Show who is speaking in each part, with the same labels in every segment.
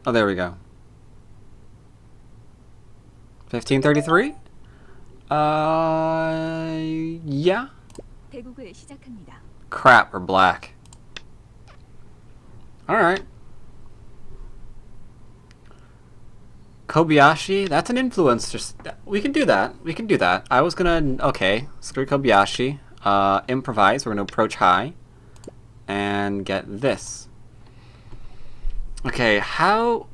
Speaker 1: Oh, there we go. 1533? Yeah.
Speaker 2: 대국을 시작합니다.
Speaker 1: Crap, we're black. Alright. Kobayashi? That's an influence. We can do that. We can do that. I was gonna... Okay. Screw Kobayashi. Improvise. We're gonna approach high. And get this. Okay, how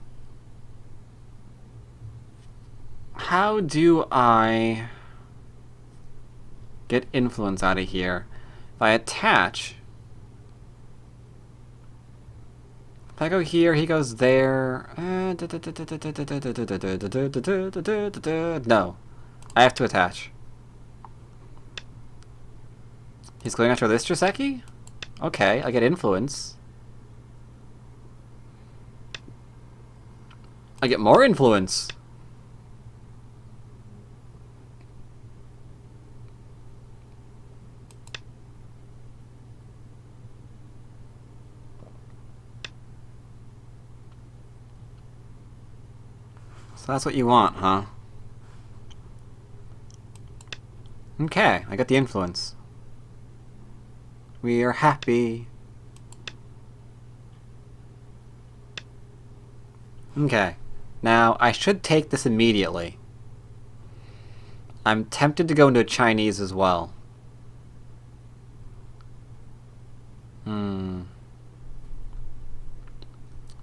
Speaker 1: do I get influence out of here? If I attach... If I go here, he goes there. No. I have to attach. He's going after this Joseki? Okay, I get influence. I get more influence. So that's what you want, huh? Okay, I got the influence. We are happy. Okay. Now, I should take this immediately. I'm tempted to go into Chinese as well.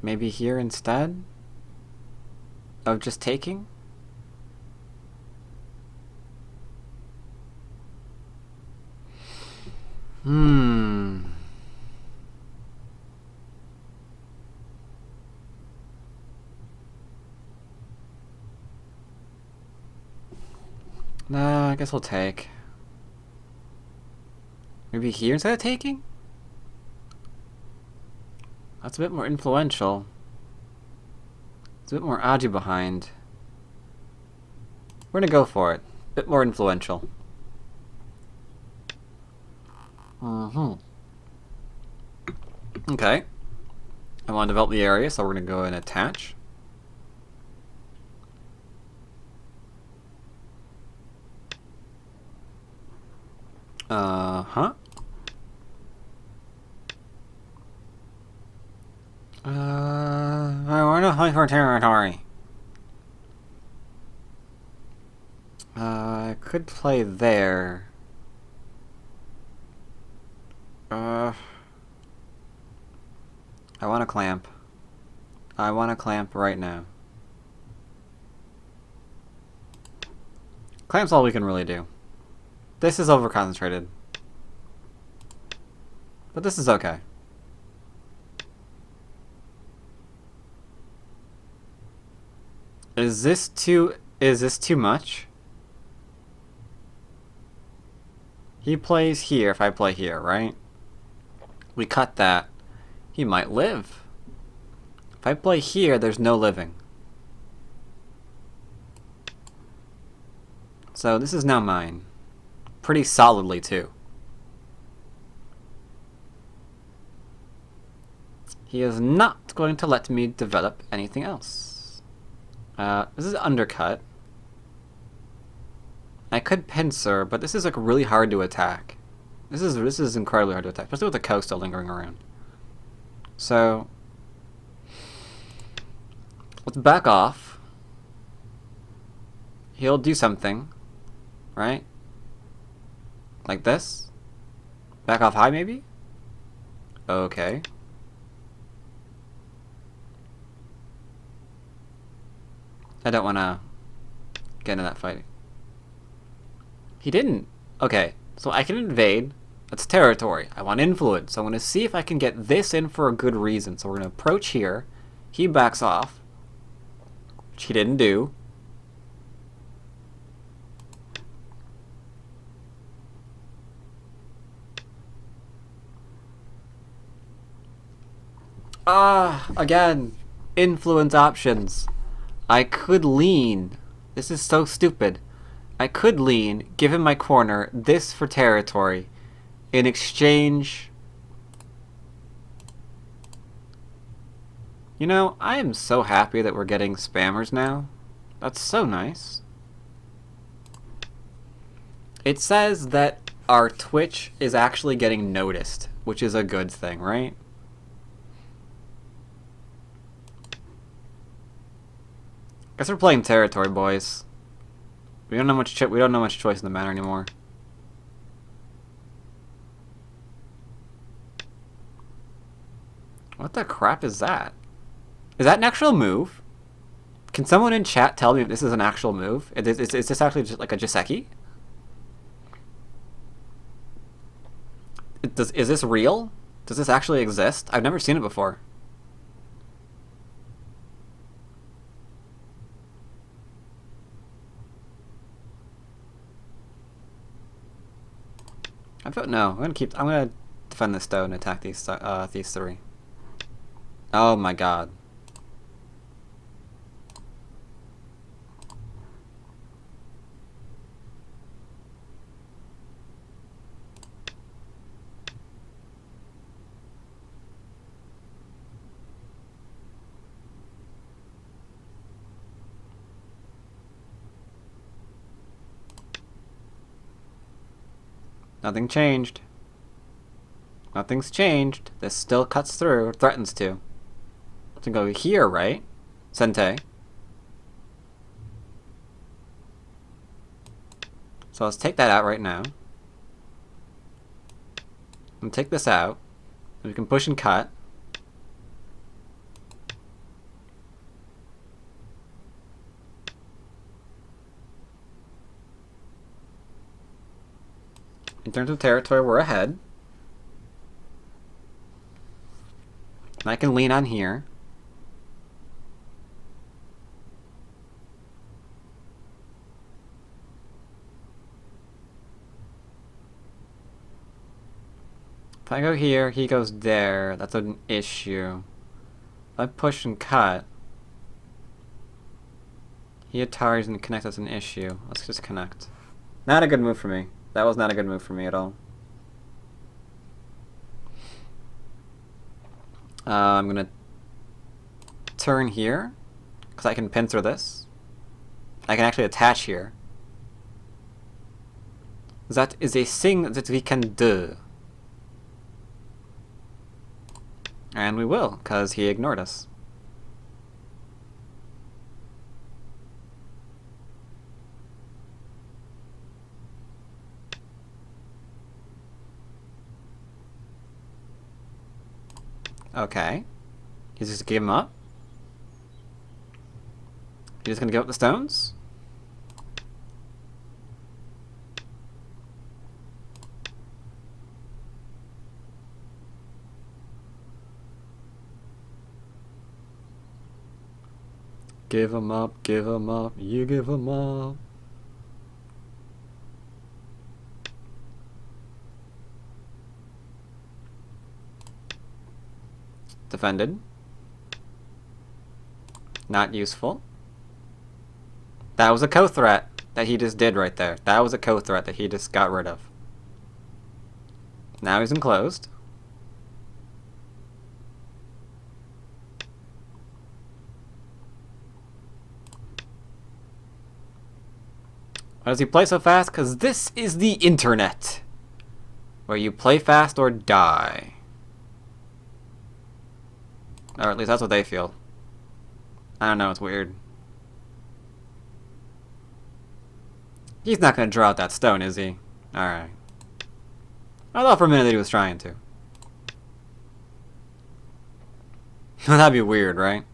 Speaker 1: Maybe here instead? Of just taking? Nah, I guess we'll take. Maybe here instead of taking? That's a bit more influential. It's a bit more Aji behind. We're gonna go for it. A bit more influential. Okay. I want to develop the area, so we're gonna go and attach. I want to hunt for territory. I could play there. I want to clamp. I want to clamp right now. Clamp's all we can really do. This is over-concentrated. But this is okay. Is this too much? He plays here if I play here, right? We cut that. He might live. If I play here, there's no living. So this is now mine. Pretty solidly, too. He is not going to let me develop anything else. This is undercut. I could pincer, but this is like really hard to attack. This is incredibly hard to attack, especially with the coast still lingering around. So let's back off. He'll do something, right? Like this? Back off high, maybe? Okay. I don't want to get into that fight. He didn't. Okay, so I can invade. That's territory. I want influence. So I'm going to see if I can get this in for a good reason. So we're going to approach here. He backs off, which he didn't do. Again, influence options. I could lean. This is so stupid. I could lean, give him my corner, this for territory. In exchange... You know, I am so happy that we're getting spammers now. That's so nice. It says that our Twitch is actually getting noticed, which is a good thing, right? Guess we're playing territory, boys. We don't know much choice in the matter anymore. What the crap is that? Is that an actual move? Can someone in chat tell me if this is an actual move? Is this actually just like a Joseki? Is this real? Does this actually exist? I've never seen it before. I vote no. I'm gonna defend this stone and attack these three. Oh my god. Nothing changed. Nothing's changed. This still cuts through, or threatens to. To go here, right? Sente. So let's take that out right now. And take this out. We can push and cut. In terms of territory, we're ahead. And I can lean on here. If I go here, he goes there. That's an issue. If I push and cut, he Atari's and connect. That's an issue. Let's just connect. Not a good move for me. That was not a good move for me at all. I'm gonna turn here, because I can pin through this. I can actually attach here. That is a thing that we can do. And we will, because he ignored us. Okay. He's just gonna give him up? He's just gonna give up the stones? Give him up, you give him up. Defended. Not useful. That was a co-threat that he just did right there. That was a co-threat that he just got rid of. Now he's enclosed. Why does he play so fast? Because this is the internet, where you play fast or die. Or at least that's what they feel. I don't know, it's weird. He's not going to draw out that stone, is he? Alright. I thought for a minute that he was trying to. That'd be weird, right?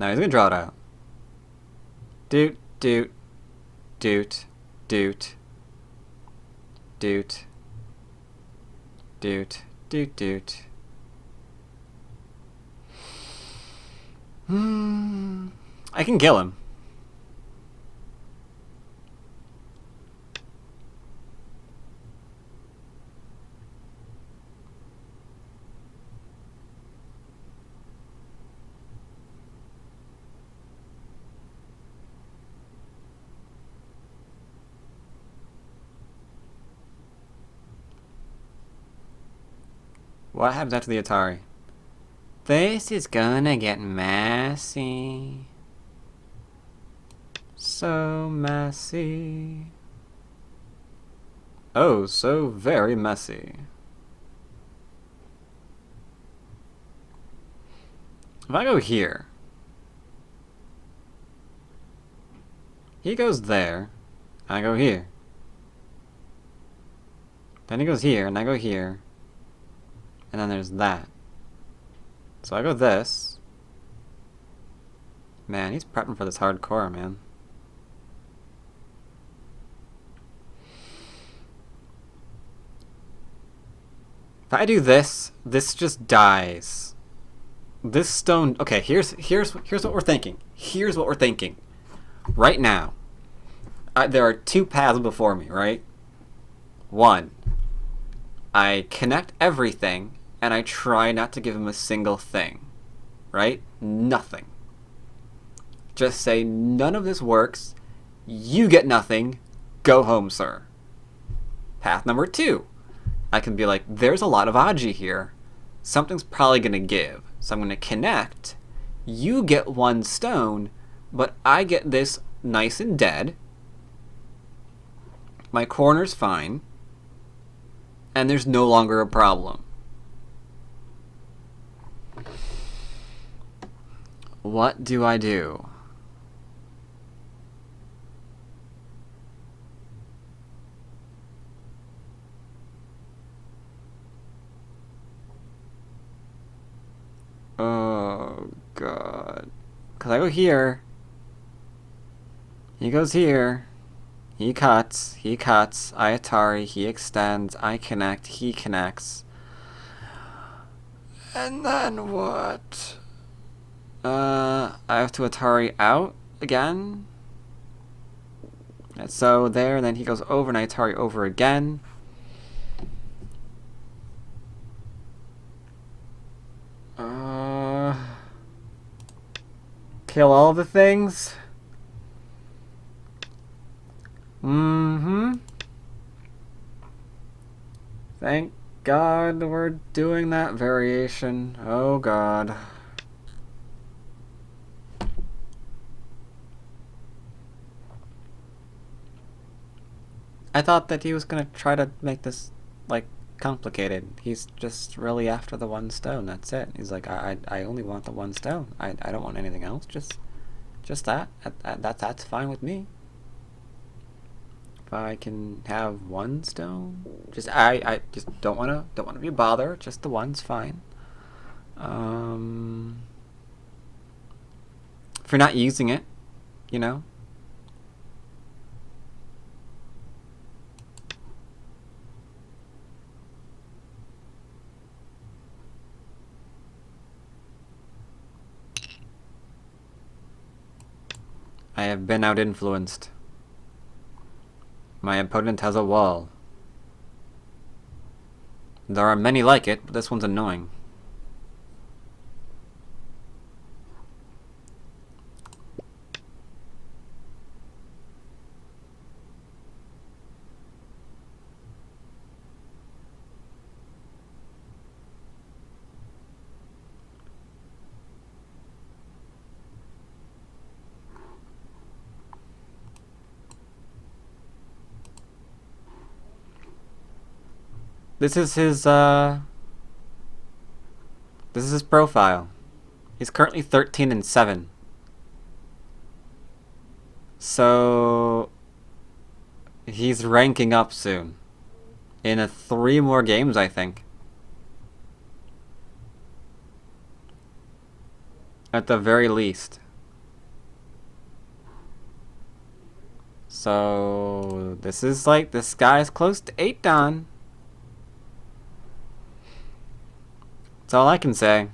Speaker 1: No, he's going to draw it out. Doot, doot, doot, doot, doot, doot, doot, doot. I can kill him. What happens after the Atari? This is gonna get messy. So messy. Oh, so very messy. If I go here, he goes there, I go here. Then he goes here, and I go here. And then there's that. So I go this. Man, he's prepping for this hardcore, man. If I do this, this just dies. This stone... Okay, here's what we're thinking. Here's what we're thinking. Right now, there are two paths before me, right? One, I connect everything, and I try not to give him a single thing. Right? Nothing. Just say, none of this works. You get nothing. Go home, sir. Path number two. I can be like, there's a lot of Aji here. Something's probably going to give. So I'm going to connect. You get one stone, but I get this nice and dead. My corner's fine. And there's no longer a problem. What do I do? Oh, God. Because I go here. He goes here. He cuts. He cuts. I Atari. He extends. I connect. He connects. And then what? I have to Atari out again. And so there, and then he goes over and I Atari over again. Kill all the things. Thank God we're doing that variation. Oh God. I thought that he was gonna try to make this, like, complicated. He's just really after the one stone, that's it. He's like, I only want the one stone. I don't want anything else, just that. That's fine with me. If I can have one stone, I just don't wanna be a bother, just the one's fine. If you're not using it, you know. I have been out-influenced. My opponent has a wall. There are many like it, but this one's annoying. This is his profile. He's currently 13-7. So he's ranking up soon. In 3 more games, I think. At the very least. So this is like, this guy's close to 8 done. That's all I can say.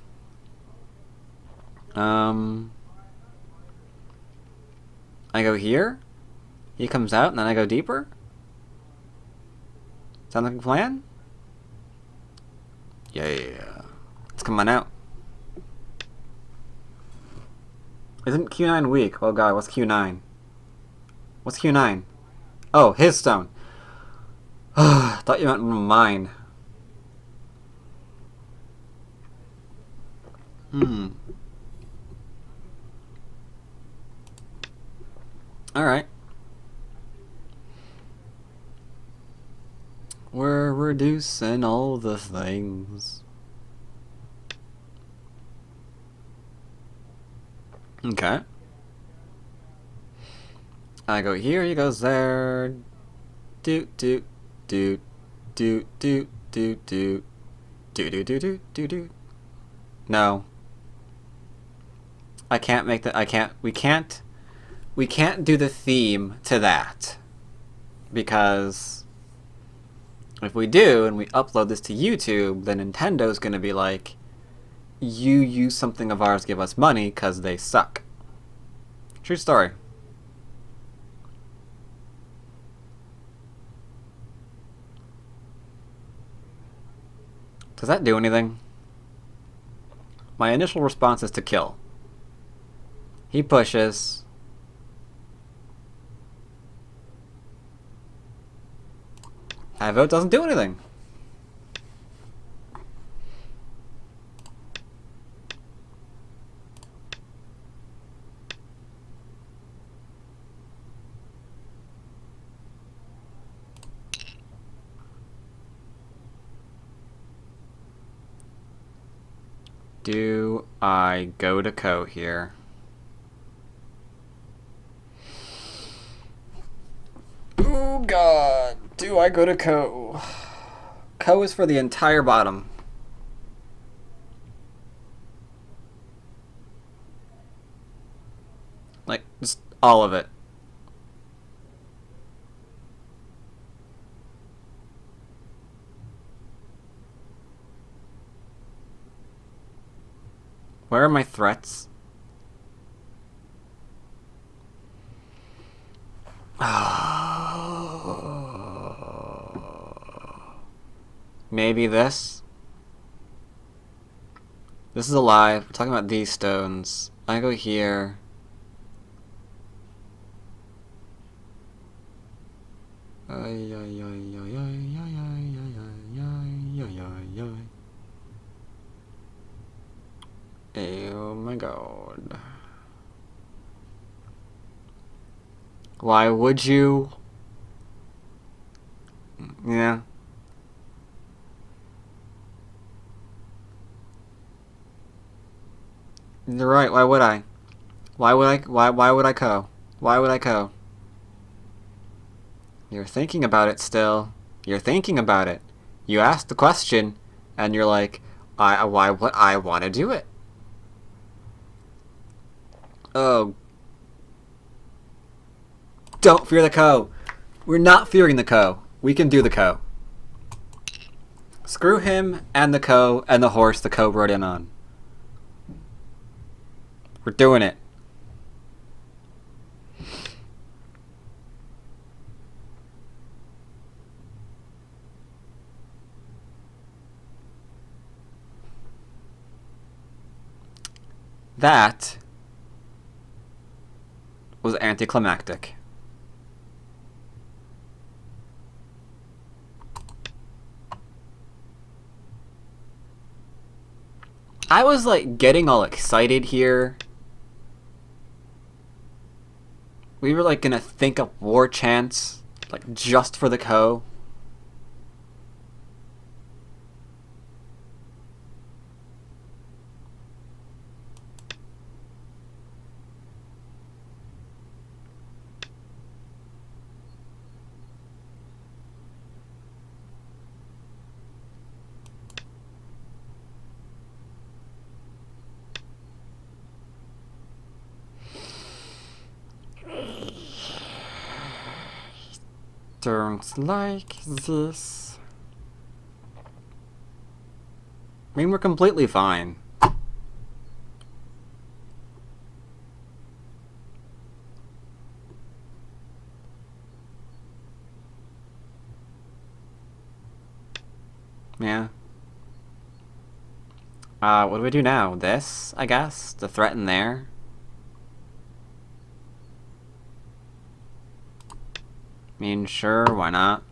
Speaker 1: I go here. He comes out, and then I go deeper. Sound like a plan? Yeah. Let's come on out. Isn't Q9 weak? Oh god, what's Q9? What's Q9? Oh, his stone. Thought you meant mine. Hmm. Alright. We're reducing all the things. Okay. I go here, he goes there. Doot doot doot doot doot doot doot doot doot doot doot doot. No. I can't make that. We can't do the theme to that. Because if we do and we upload this to YouTube, then Nintendo's gonna be like, you use something of ours, give us money, cause they suck. True story. Does that do anything? My initial response is to kill. He pushes. I vote doesn't do anything. Do I go to Ko here? Oh god. Do I go to Ko? Ko is for the entire bottom. Like, just all of it. Where are my threats? Maybe this? This is alive. We're talking about these stones. I go here. Ay, ay, ay, ay, ay, ay, ay, ay, ay, ay, ay. Oh my god. Why would you? Yeah. You're right, why would I? Why would I Ko? Why would I Ko? You're thinking about it still. You're thinking about it. You asked the question, and you're like, why would I want to do it? Oh. Don't fear the Ko. We're not fearing the Ko. We can do the Ko. Screw him and the Ko and the horse the Ko rode in on. We're doing it. That was anticlimactic. I was like getting all excited here. We were like gonna think up war chants, like just for the Ko. Don't like this. I mean, we're completely fine. Yeah. What do we do now? This, I guess? The threat in there? I mean, sure, why not?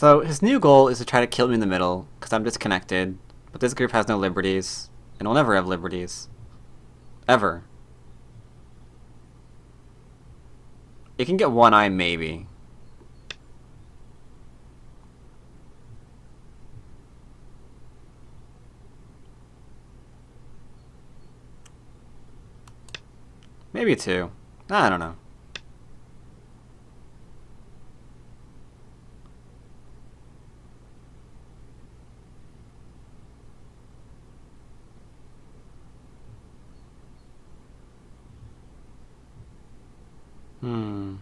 Speaker 1: So his new goal is to try to kill me in the middle, because I'm disconnected, but this group has no liberties, and will never have liberties. Ever. It can get one eye, maybe. Maybe two. I don't know. Hmm.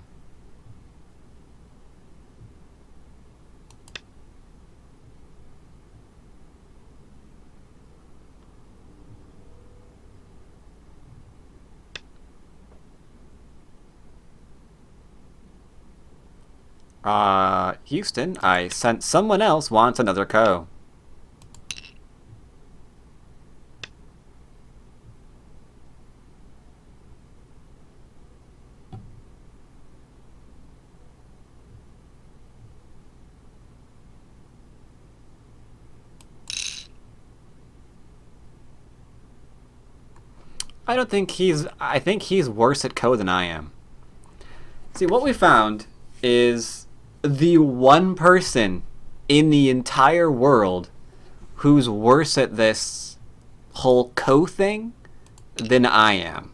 Speaker 1: Houston, I sense someone else wants another co. I think he's worse at co than I am. See, what we found is the one person in the entire world who's worse at this whole co thing than I am.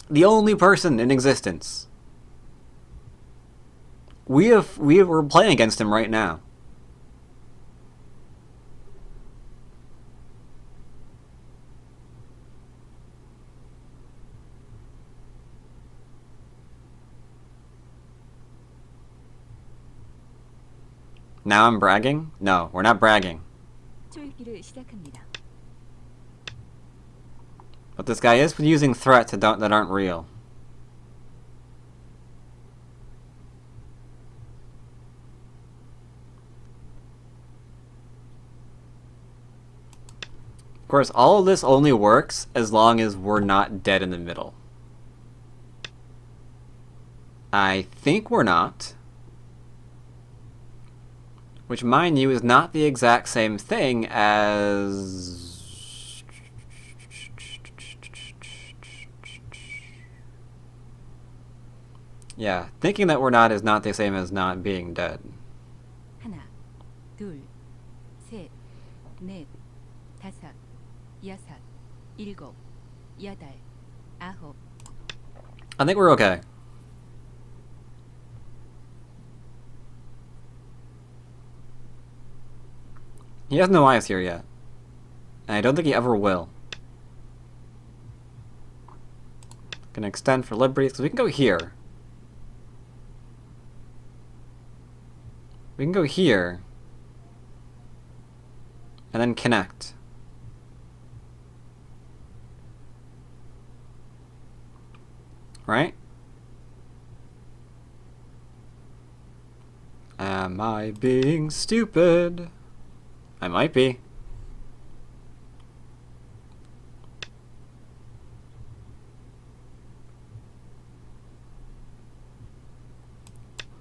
Speaker 1: The only person in existence. We're playing against him right now. Now I'm bragging? No, we're not bragging.
Speaker 2: 초읽기를 시작합니다.
Speaker 1: But this guy is using threats that aren't real. Of course, all of this only works as long as we're not dead in the middle. I think we're not. Which, mind you, is not the exact same thing as... Yeah, thinking that we're not is not the same as not being dead.
Speaker 2: 하나, 둘, 셋, 넷, 다섯, 여섯, 일곱, 여덟, 아홉.
Speaker 1: I think we're okay. He has no eyes here yet. And I don't think he ever will. Gonna extend for liberties, because we can go here. We can go here. And then connect. Right? Am I being stupid? I might be.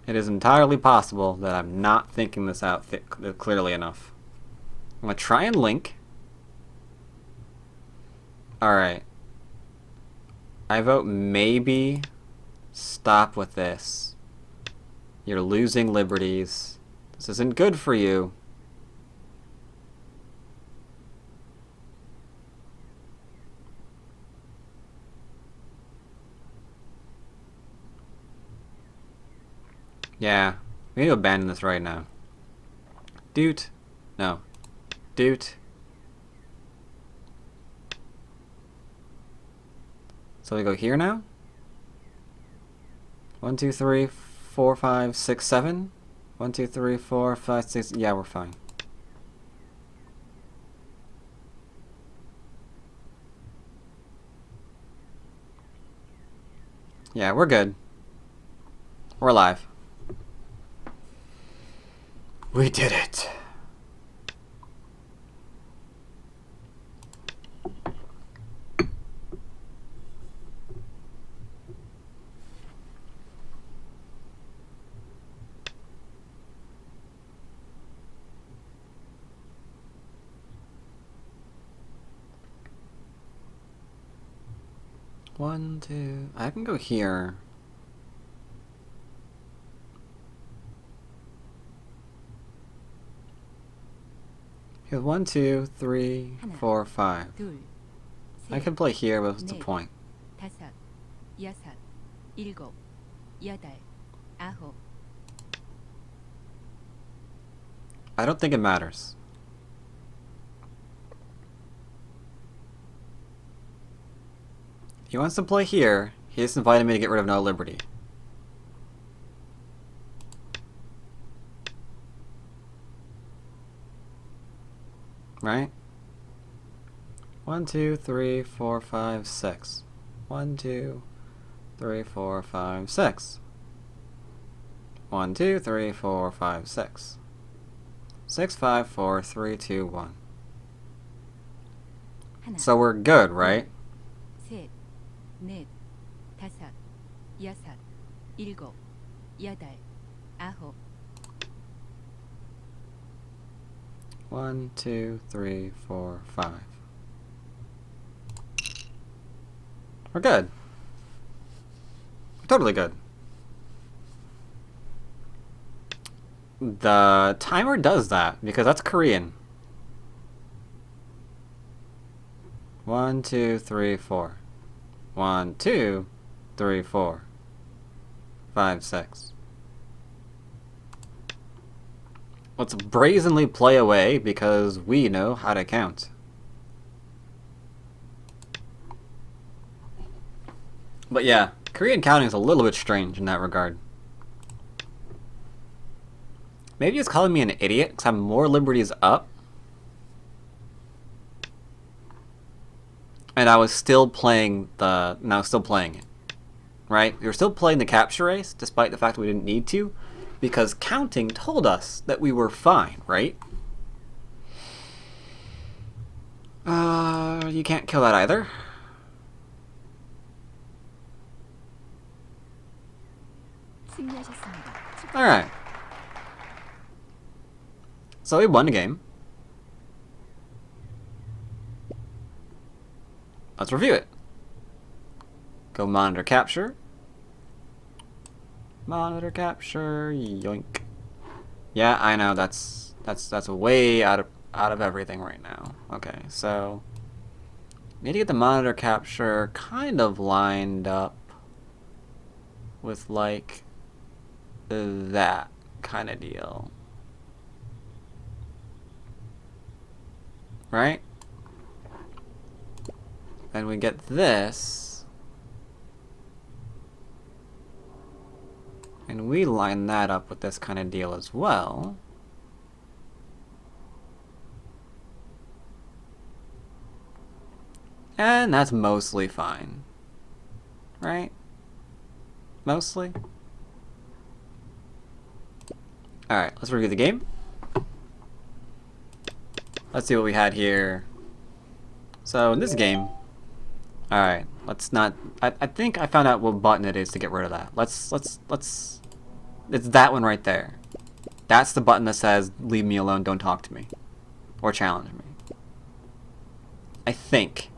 Speaker 1: It is entirely possible that I'm not thinking this out clearly enough. I'm gonna try and link. Alright. I vote maybe stop with this. You're losing liberties. This isn't good for you. Yeah, we need to abandon this right now. Doot. No. Doot. So we go here now? 1, 2, 3, 4, 5, 6, 7? 1, 2, 3, 4, 5, 6. Yeah, we're fine. Yeah, we're good. We're alive. We did it. 1, 2. I can go here. Here's 1, 2, 3, 4, 5.
Speaker 2: 둘,
Speaker 1: I
Speaker 2: 셋,
Speaker 1: can play here, but what's the
Speaker 2: 넷,
Speaker 1: point?
Speaker 2: 다섯, 여섯, 일곱, 여덟, 아홉.
Speaker 1: I don't think it matters. He wants to play here. He just invited me to get rid of no liberty. Right? 1, 2, 3, 4, 5, 6. 1, 2, 3, 4, 5, 6. 1, 2, 3, 4, 5, 6. 6, 5, 4, 3, 2, 1.
Speaker 2: 하나,
Speaker 1: So we're good, right?
Speaker 2: 셋, 넷, 다섯, 여섯, 일곱, 여덟, 아홉.
Speaker 1: 1, 2, 3, 4, 5. We're good. We're totally good. The timer does that because that's Korean. 1, 2, 3, 4. 1, 2, 3, 4. 5, 6. Let's brazenly play away because we know how to count. But yeah, Korean counting is a little bit strange in that regard. Maybe it's calling me an idiot because I have more liberties up. And I was still playing it. Right? We were still playing the capture race, despite the fact that we didn't need to, because counting told us that we were fine, right? You can't kill that either.
Speaker 2: 승리하셨습니다.
Speaker 1: Alright. So we won the game. Let's review it. Go monitor capture. Monitor capture, yoink. Yeah, I know that's way out of everything right now. Okay, so need to get the monitor capture kind of lined up with like that kind of deal. Right? Then we get this. And we line that up with this kind of deal as well. And that's mostly fine. Right? Mostly? Alright, let's review the game. Let's see what we had here. So in this game, alright, let's not, I think I found out what button it is to get rid of that. Let's, it's that one right there. That's the button that says, leave me alone, don't talk to me. Or challenge me. I think.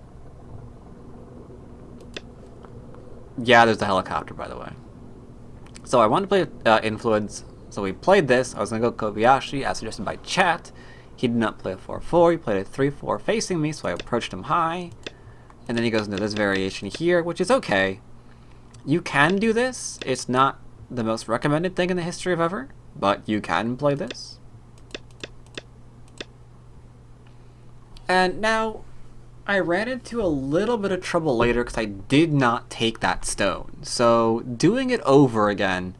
Speaker 1: Yeah, there's the helicopter, by the way. So I wanted to play Influence, so we played this. I was going to go Kobayashi, as suggested by chat. He did not play a 4-4, he played a 3-4 facing me, so I approached him high. And then he goes into this variation here, which is okay. You can do this. It's not the most recommended thing in the history of ever, but you can play this. And now, I ran into a little bit of trouble later because I did not take that stone. So, doing it over again,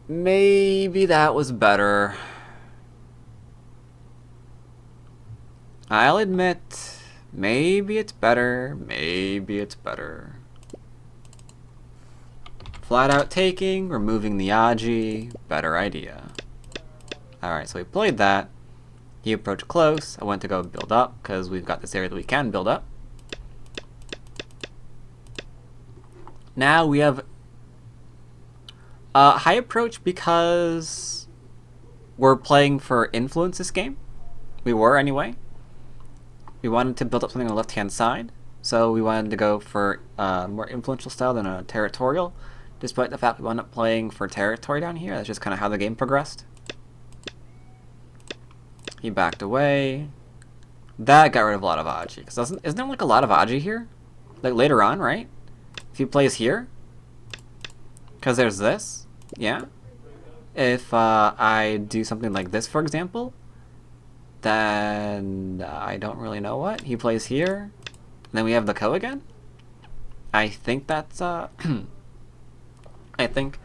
Speaker 1: maybe that was better. I'll admit, maybe it's better, maybe it's better. Flat out taking, removing the Aji, better idea. Alright, so we played that. He approached close. I went to go build up, because we've got this area that we can build up. Now we have high approach because we're playing for influence this game. We were anyway. We wanted to build up something on the left-hand side. So we wanted to go for a more influential style than a territorial, despite the fact we wound up playing for territory down here. That's just kind of how the game progressed. He backed away. That got rid of a lot of Aji. Because isn't there like a lot of Aji here? Like later on, right? If he plays here? Because there's this? Yeah? If I do something like this, for example, then I don't really know what. He plays here. Then we have the Ko again? I think that's, I think...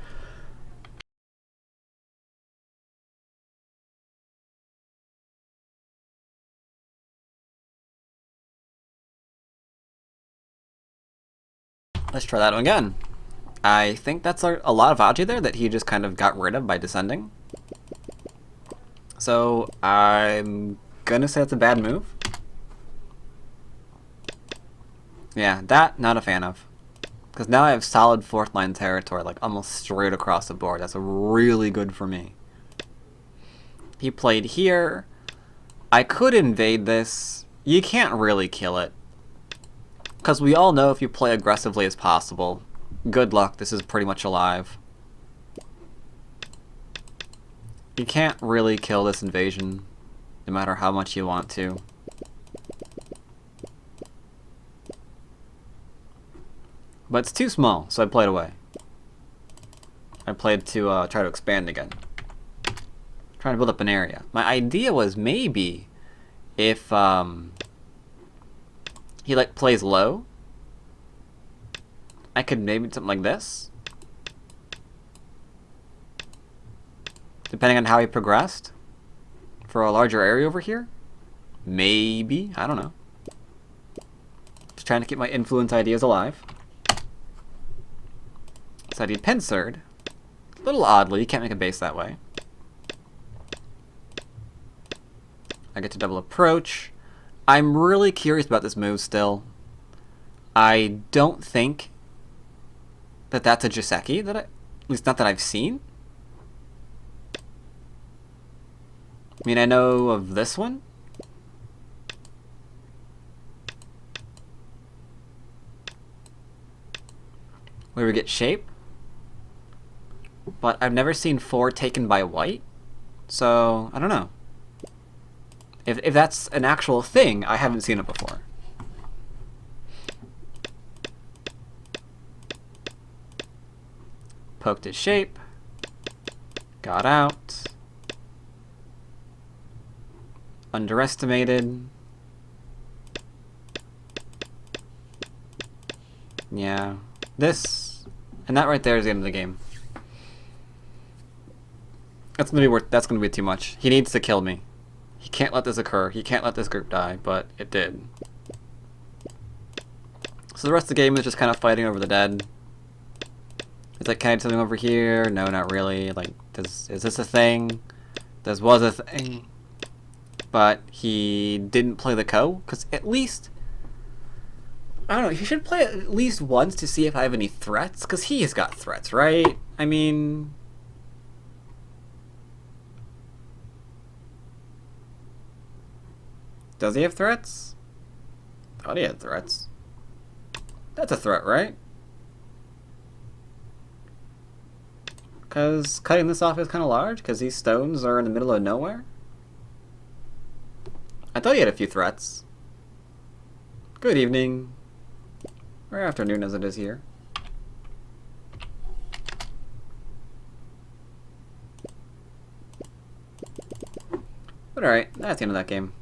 Speaker 1: Let's try that one again. I think that's a lot of Aji there that he just kind of got rid of by descending. So I'm gonna say it's a bad move. Yeah, that, not a fan of. Because now I have solid 4th line territory, like almost straight across the board. That's really good for me. He played here. I could invade this. You can't really kill it. Because we all know if you play aggressively as possible, good luck, this is pretty much alive. You can't really kill this invasion, no matter how much you want to. But it's too small, so I played away. I played to try to expand again. Trying to build up an area. My idea was maybe if he like plays low, I could maybe do something like this. Depending on how he progressed. For a larger area over here. Maybe. I don't know. Just trying to keep my influence ideas alive. So I did Pensard. A little oddly, you can't make a base that way. I get to double approach. I'm really curious about this move still. I don't think that that's a Joseki, at least not that I've seen. I mean, I know of this one. Where we get shape. But I've never seen 4 taken by white. So, I don't know. If that's an actual thing, I haven't seen it before. Poked his shape. Got out. Underestimated. Yeah. This. And that right there is the end of the game. That's gonna be too much. He needs to kill me. He can't let this occur. He can't let this group die, but it did. So the rest of the game is just kind of fighting over the dead. It's like, can I do something over here? No, not really. Like, is this a thing? This was a thing. But he didn't play the Ko, because at least... I don't know, he should play it at least once to see if I have any threats, because he has got threats, right? I mean... Does he have threats? Thought he had threats. That's a threat, right? Because cutting this off is kind of large, because these stones are in the middle of nowhere. I thought he had a few threats. Good evening. Or afternoon as it is here. But alright, that's the end of that game.